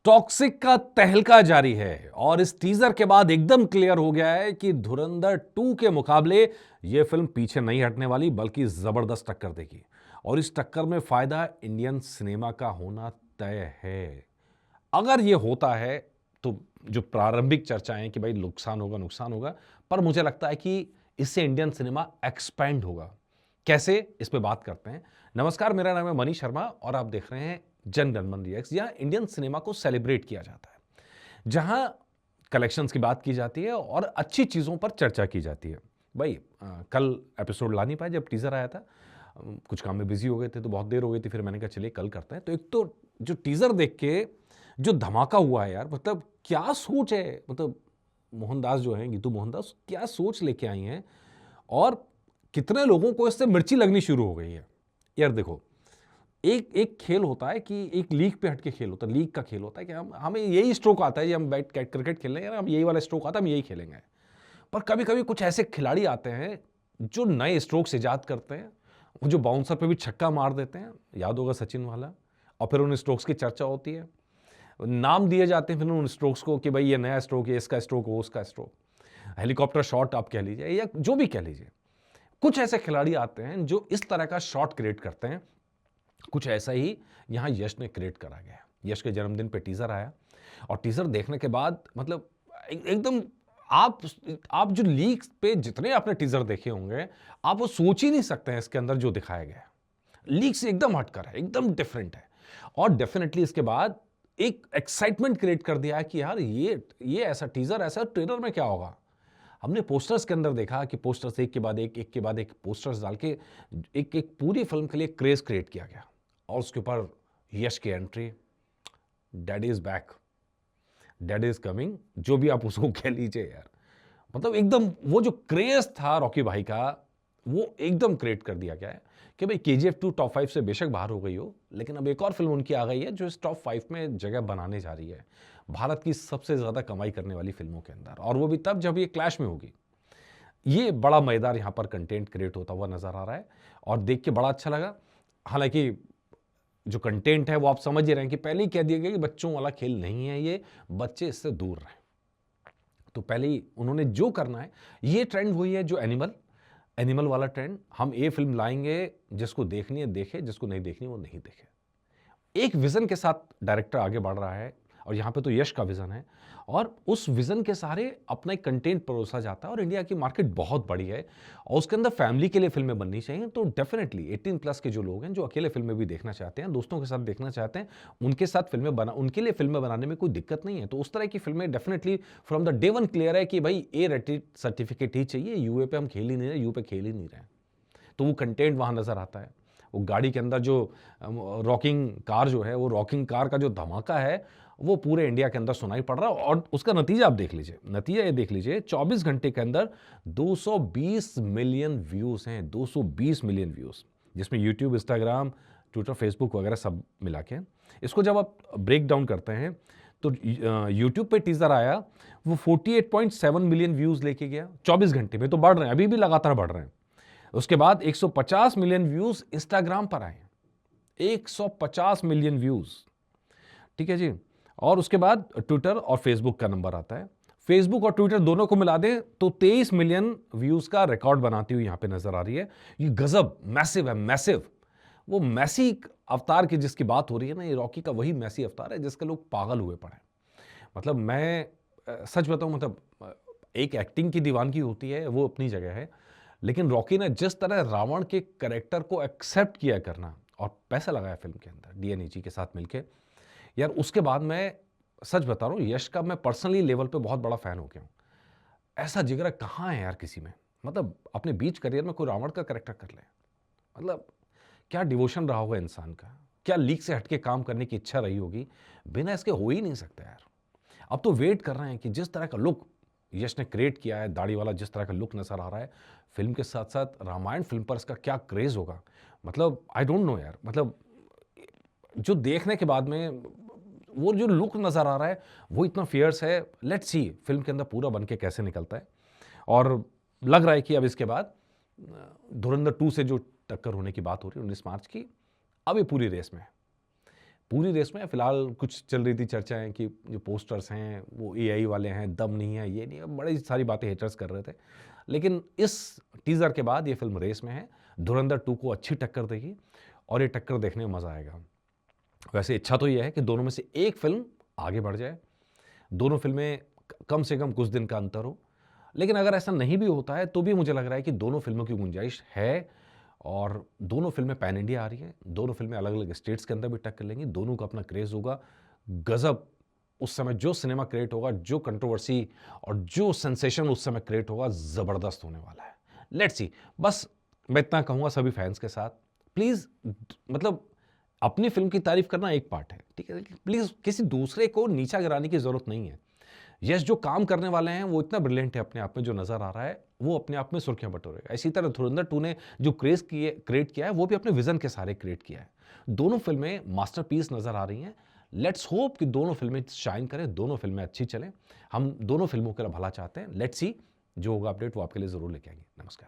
Toxic का तहलका जारी है और इस टीजर के बाद एकदम क्लियर हो गया है कि धुरंधर 2 के मुकाबले यह फिल्म पीछे नहीं हटने वाली बल्कि जबरदस्त टक्कर देगी। और इस टक्कर में फायदा इंडियन सिनेमा का होना तय है। अगर यह होता है तो जो प्रारंभिक चर्चाएं कि भाई नुकसान होगा, पर मुझे लगता है कि इससे इंडियन सिनेमा एक्सपैंड होगा। कैसे, इस पे बात करते हैं। नमस्कार, मेरा नाम है मनीष शर्मा और आप देख रहे हैं जन गण मन रिएक्ट्स। जहां इंडियन सिनेमा को सेलिब्रेट किया जाता है, जहां कलेक्शंस की बात की जाती है और अच्छी चीजों पर चर्चा की जाती है। भाई कल एपिसोड ला नहीं पाए जब टीजर आया था, कुछ काम में बिजी हो गए थे तो बहुत देर हो गई थी, फिर मैंने कहा चलिए कल करते हैं। तो एक तो जो टीजर देख के जो धमाका हुआ है यार, मतलब क्या सोच है, मतलब मोहनदास जो है, गीतू मोहनदास क्या सोच लेके आई हैं और कितने लोगों को इससे मिर्ची लगनी शुरू हो गई है। यार देखो, एक खेल होता है कि एक लीग पे हटके खेल होता है, लीग का खेल होता है कि हमें यही स्ट्रोक आता है, हम बैठ क्रिकेट खेल रहे हैं, हम यही वाला स्ट्रोक आता है, हम यही खेलेंगे। पर कभी कभी कुछ ऐसे खिलाड़ी आते हैं जो नए स्ट्रोक्स इजाद करते हैं, वो जो बाउंसर पे भी छक्का मार देते हैं, याद होगा सचिन वाला। और फिर उन स्ट्रोक्स की चर्चा होती है, नाम दिए जाते हैं फिर उन स्ट्रोक्स को कि भाई ये नया स्ट्रोक है, इसका स्ट्रोक, वो उसका स्ट्रोक, हेलीकॉप्टर शॉट आप कह लीजिए या जो भी कह लीजिए। कुछ ऐसे खिलाड़ी आते हैं जो इस तरह का शॉट क्रिएट करते हैं। कुछ ऐसा ही यहां यश ने क्रिएट करा गया। यश के जन्मदिन पे टीजर आया और टीजर देखने के बाद मतलब एकदम आप जो लीक पे जितने आपने टीजर देखे होंगे, आप वो सोच ही नहीं सकते हैं इसके अंदर जो दिखाया गया है। लीक से एकदम हटकर है, एकदम डिफरेंट है। और डेफिनेटली इसके बाद एक एक्साइटमेंट क्रिएट कर दिया है कि यार ये ऐसा टीजर, ऐसा ट्रेलर में क्या होगा। हमने पोस्टर्स के अंदर देखा कि पोस्टर्स एक के बाद एक पोस्टर्स डाल के एक पूरी फिल्म के लिए क्रेज क्रिएट किया गया। और उसके ऊपर यश की entry, daddy is back, daddy is coming, जो भी आप उसको कह लीजिए यार। मतलब एकदम वो जो क्रेज था रॉकी भाई का, वो एकदम क्रिएट कर दिया गया है कि भाई KGF 2 टॉप 5 से बेशक बाहर हो गई हो, लेकिन अब एक और फिल्म उनकी आ गई है जो इस टॉप 5 में जगह बनाने जा रही है, भारत की सबसे ज्यादा कमाई करने वाली फिल्मों के अंदर। और वो भी तब जब ये क्लैश में होगी। ये बड़ा मजेदार यहां पर कंटेंट क्रिएट होता हुआ नजर आ रहा है और देख के बड़ा अच्छा लगा। हालांकि जो कंटेंट है वो आप समझ ही रहे हैं कि पहले ही कह दिया गया कि बच्चों वाला खेल नहीं है, ये बच्चे इससे दूर रहें। तो पहले ही उन्होंने जो करना है, ये ट्रेंड वही है जो एनिमल वाला ट्रेंड। हम ये फिल्म लाएंगे, जिसको देखनी है देखे, जिसको नहीं देखनी वो नहीं देखे। एक विजन के साथ डायरेक्टर आगे बढ़ रहा है और यहां पे तो यश का विजन है और उस विजन के सहारे अपना एक कंटेंट परोसा जाता है। और इंडिया की मार्केट बहुत बड़ी है और उसके अंदर फैमिली के लिए फिल्में बननी चाहिए। तो डेफिनेटली 18+ के जो लोग हैं, जो अकेले फिल्में भी देखना चाहते हैं, दोस्तों के साथ देखना चाहते हैं, उनके लिए फिल्में बनाने में कोई दिक्कत नहीं है। तो उस तरह की फिल्में definitely from the day one clear है कि भाई ए रेटेड सर्टिफिकेट ही चाहिए, यूए पे हम खेल ही नहीं रहे, यू पे खेल ही नहीं रहे। तो वो कंटेंट वहां नजर आता है। वो गाड़ी के अंदर जो रॉकिंग कार जो है, वो रॉकिंग कार का जो धमाका है, वो पूरे इंडिया के अंदर सुनाई पड़ रहा है। और उसका नतीजा आप देख लीजिए, नतीजा ये देख लीजिए, 24 घंटे के अंदर 220 मिलियन व्यूज हैं, 220 मिलियन व्यूज, जिसमें यूट्यूब, इंस्टाग्राम, ट्विटर, फेसबुक वगैरह सब मिला के। इसको जब आप ब्रेक डाउन करते हैं तो यूट्यूब पे टीजर आया, वो 48.7 मिलियन व्यूज लेके गया 24 घंटे में। तो बढ़ रहे हैं, अभी भी लगातार बढ़ रहे हैं। उसके बाद 150 मिलियन व्यूज इंस्टाग्राम पर आए, 150 मिलियन व्यूज, ठीक है जी। और उसके बाद ट्विटर और फेसबुक का नंबर आता है। फेसबुक और ट्विटर दोनों को मिला दे तो 23 मिलियन व्यूज का रिकॉर्ड बनाती हुई यहां पे नजर आ रही है। ये गजब, मैसिव है, मैसिव। वो मैसी अवतार की जिसकी बात हो रही है ना, ये रॉकी का वही मैसी अवतार है जिसके लोग पागल हुए पड़े। मतलब मैं सच बताऊं, मतलब एक एक्टिंग की दीवानगी होती है, वो अपनी जगह है, लेकिन रॉकी ने जिस तरह रावण के कैरेक्टर को एक्सेप्ट किया करना और पैसा लगाया फिल्म के अंदर DNAG के साथ मिलके, यार उसके बाद मैं सच बता रहा हूं, यश का मैं पर्सनली लेवल पे बहुत बड़ा फैन हो गया हूं। ऐसा जिगरा कहां है यार किसी में, मतलब अपने बीच करियर में कोई रावण का कैरेक्टर कर ले। मतलब क्या डिवोशन रहा होगा इंसान का, क्या लीक से हटके काम करने की इच्छा रही होगी, बिना इसके हो ही नहीं सकता यार। अब तो वेट कर रहे हैं कि जिस तरह का लुक यश ने क्रिएट किया है, दाढ़ी वाला जिस तरह का लुक नजर आ रहा है, फिल्म के साथ साथ रामायण फिल्म पर इसका क्या क्रेज होगा। मतलब आई डोंट नो यार, मतलब जो देखने के बाद में वो जो लुक नजर आ रहा है वो इतना फियर्स है। लेट्स सी फिल्म के अंदर पूरा बन के कैसे निकलता है। और लग रहा है कि अब इसके बाद धुरंधर 2 से जो टक्कर होने की बात हो रही है 19 मार्च की, अब ये पूरी रेस में है। पूरी रेस में फिलहाल कुछ चल रही थी चर्चाएं कि जो पोस्टर्स हैं वो एआई वाले हैं, दम नहीं है, ये नहीं है, बड़ी सारी बातें हेटर्स कर रहे थे। लेकिन इस टीजर के बाद ये फिल्म रेस में है, धुरंधर 2 को अच्छी टक्कर देगी और ये टक्कर देखने में मजा आएगा। वैसे इच्छा तो ये है कि दोनों में से एक फिल्म आगे बढ़ जाए, दोनों फिल्में कम से कम कुछ दिन का अंतर हो। लेकिन अगर ऐसा नहीं भी होता है तो भी मुझे लग रहा है कि दोनों फिल्मों की गुंजाइश है और दोनों फिल्में पैन इंडिया आ रही हैं, दोनों फिल्में अलग-अलग स्टेट्स के अंदर भी टक्कर लेंगी, दोनों का अपना क्रेज़ होगा। गज़ब उस समय जो सिनेमा क्रिएट होगा, जो कंट्रोवर्सी और जो सेंसेशन उस समय क्रिएट होगा, ज़बरदस्त होने वाला है। Let's see. बस मैं इतना कहूँगा सभी फैन्स के साथ, प्लीज़ मतलब अपनी फ़िल्म की तारीफ़ करना एक पार्ट है, ठीक है? लेकिन प्लीज़ किसी दूसरे को नीचा गिराने की ज़रूरत नहीं है। यस, जो काम करने वाले हैं वो इतना ब्रिलियंट है अपने आप में, जो नज़र आ रहा है वो अपने आप में सुर्खियां बटोरेगा। इसी तरह धुरंधर 2 ने जो क्रिएट किया है वो भी अपने विजन के सहारे क्रिएट किया है। दोनों फिल्में मास्टरपीस नज़र आ रही हैं। लेट्स होप कि दोनों फिल्में शाइन करें, दोनों फिल्में अच्छी चलें। हम दोनों फिल्मों के लिए भला चाहते हैं। लेट्स सी, जो होगा अपडेट वो आपके लिए ज़रूर लेके आएंगे। नमस्कार।